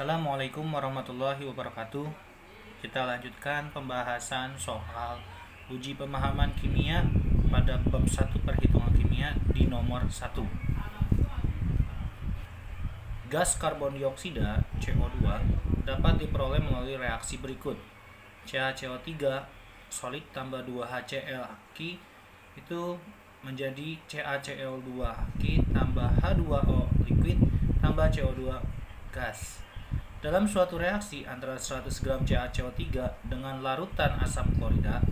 Assalamualaikum warahmatullahi wabarakatuh. Kita lanjutkan pembahasan soal uji pemahaman kimia pada bab 1 perhitungan kimia di nomor 1. Gas karbon dioksida CO2 dapat diperoleh melalui reaksi berikut. CaCO3 solid tambah 2HCl aki itu menjadi CaCl2 aki tambah H2O liquid tambah CO2 gas. Dalam suatu reaksi antara 100 gram CaCO3 dengan larutan asam klorida,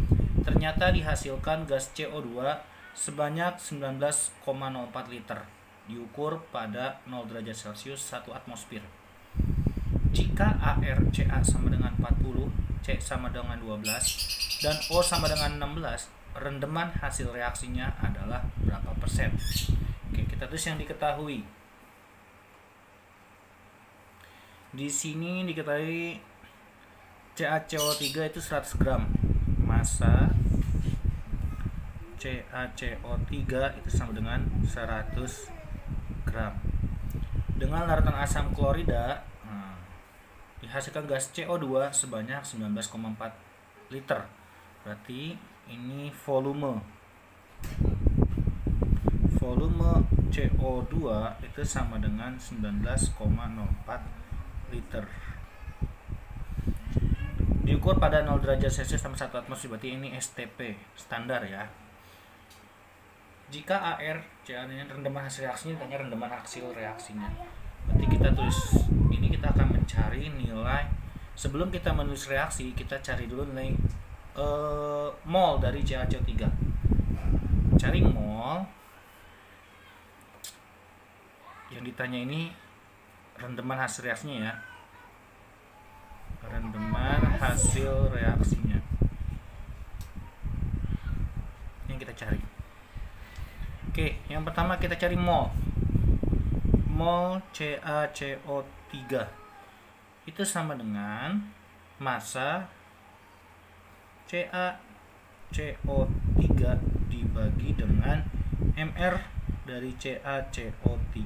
ternyata dihasilkan gas CO2 sebanyak 19,04 liter, diukur pada 0 derajat Celcius 1 atmosfer. Jika ArCa sama dengan 40, C sama dengan 12, dan O sama dengan 16, rendeman hasil reaksinya adalah berapa persen? Oke, kita tulis yang diketahui. Di sini diketahui CaCO3 itu 100 gram. Massa CaCO3 itu sama dengan 100 gram. Dengan larutan asam klorida, dihasilkan gas CO2 sebanyak 19,4 liter. Berarti ini volume CO2 itu sama dengan 19,04 liter. Diukur pada 0 derajat Celcius sama 1 atmosfer, berarti ini STP standar ya. Jika ArCa ini rendaman hasil reaksinya, ditanya rendaman hasil reaksinya. Berarti kita tulis ini, kita akan mencari nilai. Sebelum kita menulis reaksi, kita cari dulu nilai mol dari CaCO3. Cari mol. Yang ditanya ini rendaman hasil reaksinya ya. Rendaman hasil reaksinya yang kita cari. Oke, yang pertama kita cari mol. Mol CaCO3 itu sama dengan massa CaCO3 dibagi dengan mR dari CaCO3.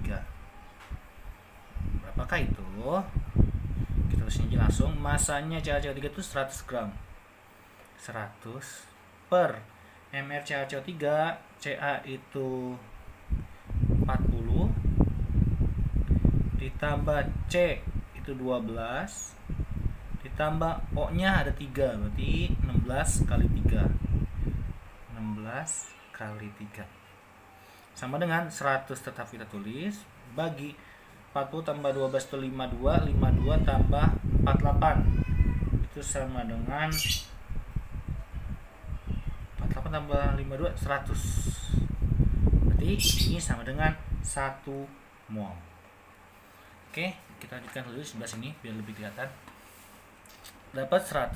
Berapakah itu? Kita tulis aja langsung. Masanya CaCO3 itu 100 gram. 100 per mR CaCO3, Ca itu 40 ditambah C itu 12 ditambah O nya ada 3, berarti 16 kali 3 sama dengan 100, tetap kita tulis, bagi 40 tambah 12 itu 52, 52 tambah 48 itu sama dengan 48 tambah 52 100. Berarti ini sama dengan 1 mol. Oke, kita lanjutkan dulu sebelah sini biar lebih kelihatan. Dapat 1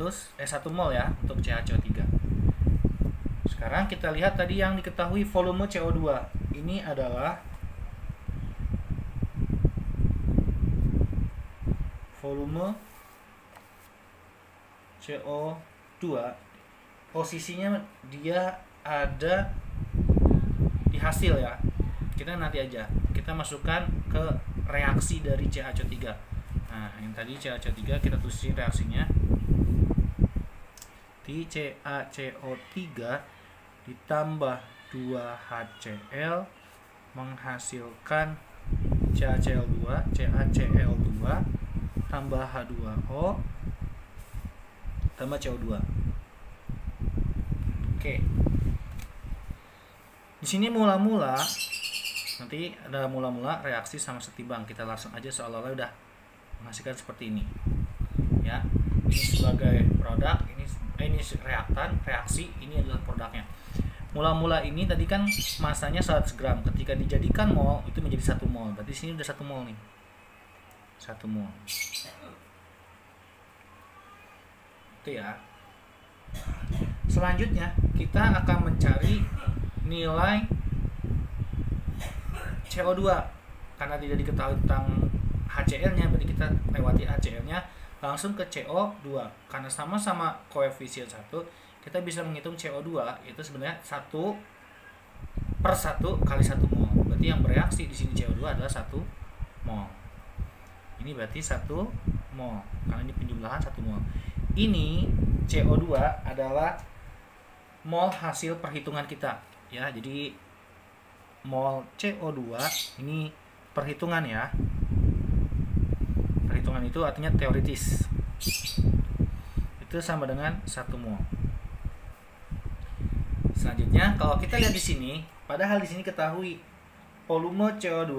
mol ya untuk CaCO3. Sekarang kita lihat tadi yang diketahui volume CO2. Ini adalah volume CO2, posisinya dia ada di hasil ya. Kita nanti aja kita masukkan ke reaksi dari CaCO3. Nah, yang tadi CaCO3 kita tulisin reaksinya. Di CaCO3 ditambah 2HCl menghasilkan CaCl2 tambah H2O tambah CO2. Oke. Di sini mula-mula nanti ada mula-mula reaksi sama setimbang. Kita langsung aja seolah-olah udah menghasilkan seperti ini. Ya. Ini sebagai produk, ini reaktan, reaksi, ini adalah produknya. Mula-mula ini tadi kan masanya 100 gram. Ketika dijadikan mol itu menjadi 1 mol. Berarti sini udah 1 mol nih. 1 mol. Itu ya. Selanjutnya kita akan mencari nilai CO2 karena tidak diketahui tentang HCl-nya, berarti kita lewati HCl-nya langsung ke CO2. Karena sama-sama koefisien 1, kita bisa menghitung CO2 itu sebenarnya 1/1 kali 1 mol. Berarti yang bereaksi di sini CO2 adalah 1 mol. Ini berarti 1 mol karena ini penjumlahan 1 mol. Ini CO2 adalah mol hasil perhitungan kita ya. Jadi mol CO2 ini perhitungan ya. Perhitungan itu artinya teoritis. Itu sama dengan 1 mol. Selanjutnya kalau kita lihat di sini, padahal di sini ketahui volume CO2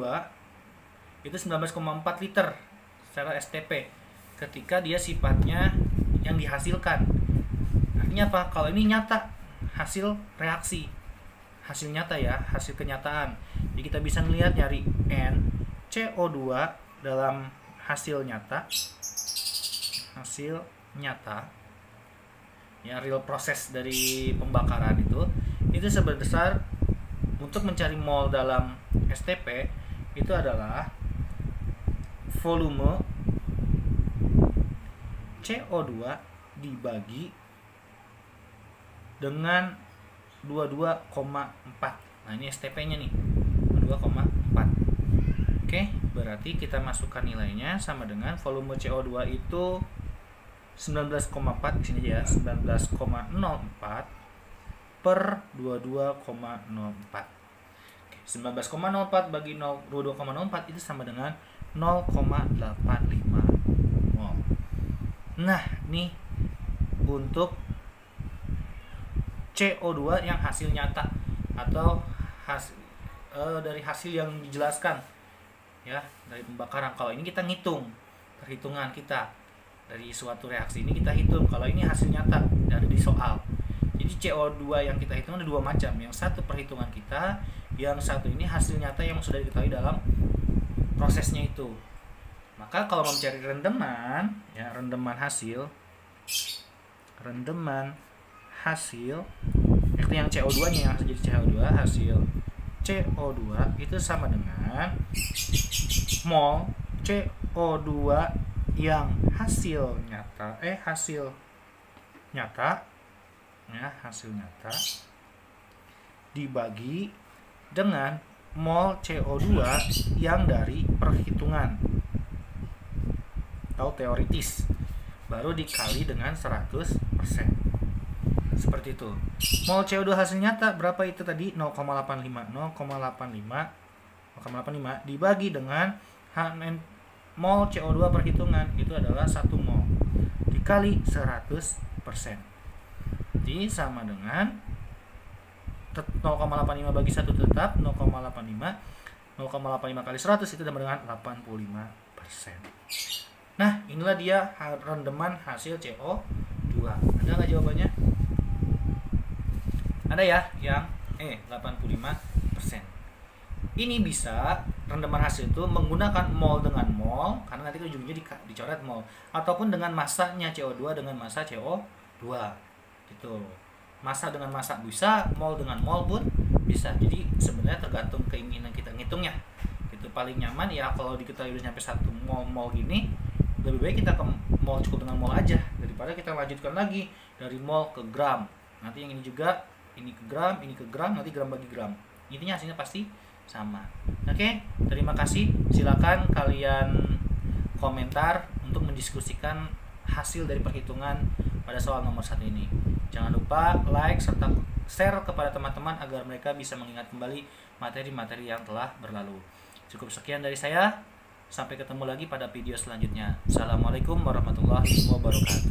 itu 19,4 liter secara STP ketika dia sifatnya yang dihasilkan. Artinya apa? Kalau ini nyata, hasil reaksi, hasil nyata ya, hasil kenyataan. Jadi kita bisa melihat nyari N CO2 dalam hasil nyata ya, real proses dari pembakaran itu sebesar, untuk mencari mol dalam STP itu adalah volume CO2 dibagi dengan 22,4. Nah ini STP-nya nih 22,4. Oke, berarti kita masukkan nilainya sama dengan volume CO2 itu 19,4 di sini ya, 19,04 per 22,04. Oke, 19,04 bagi 22,04 itu sama dengan 0,85 mol. Nah, nih untuk CO2 yang hasil nyata atau dari hasil yang dijelaskan ya, dari pembakaran. Kalau ini kita ngitung, perhitungan kita dari suatu reaksi ini kita hitung. Kalau ini hasil nyata dari di soal. Jadi CO2 yang kita hitung ada 2 macam. Yang satu perhitungan kita, yang satu ini hasil nyata yang sudah diketahui dalam prosesnya itu. Maka kalau mau mencari rendeman ya, rendeman hasil itu yang CO2-nya yang jadi CO2, hasil CO2 itu sama dengan mol CO2 yang hasil nyata dibagi dengan mol CO2 yang dari perhitungan atau teoritis, baru dikali dengan 100%. Seperti itu. Mol CO2 hasil nyata berapa itu tadi? 0,85 dibagi dengan mol CO2 perhitungan itu adalah 1 mol dikali 100%. Jadi sama dengan 0,85 bagi 1 tetap 0,85 kali 100 itu sama dengan 85%. Nah, inilah dia rendeman hasil CO2. Ada nggak jawabannya? Ada ya, yang 85%. Ini bisa rendeman hasil itu menggunakan mol dengan mol, karena nanti ujungnya dicoret mol, ataupun dengan masanya CO2 dengan masa CO2 gitu. Masa dengan masa bisa, mol dengan mol pun bisa. Jadi sebenarnya tergantung keinginan kita ngitungnya. Itu paling nyaman ya kalau diketahui udah nyampe 1 mol gini, lebih baik kita ke mol, cukup dengan mol aja daripada kita lanjutkan lagi dari mol ke gram. Nanti yang ini juga, ini ke gram, nanti gram bagi gram. Intinya hasilnya pasti sama. Oke, terima kasih. Silakan kalian komentar untuk mendiskusikan hasil dari perhitungan pada soal nomor 1 ini. Jangan lupa like serta share kepada teman-teman agar mereka bisa mengingat kembali materi-materi yang telah berlalu. Cukup sekian dari saya. Sampai ketemu lagi pada video selanjutnya. Assalamualaikum warahmatullahi wabarakatuh.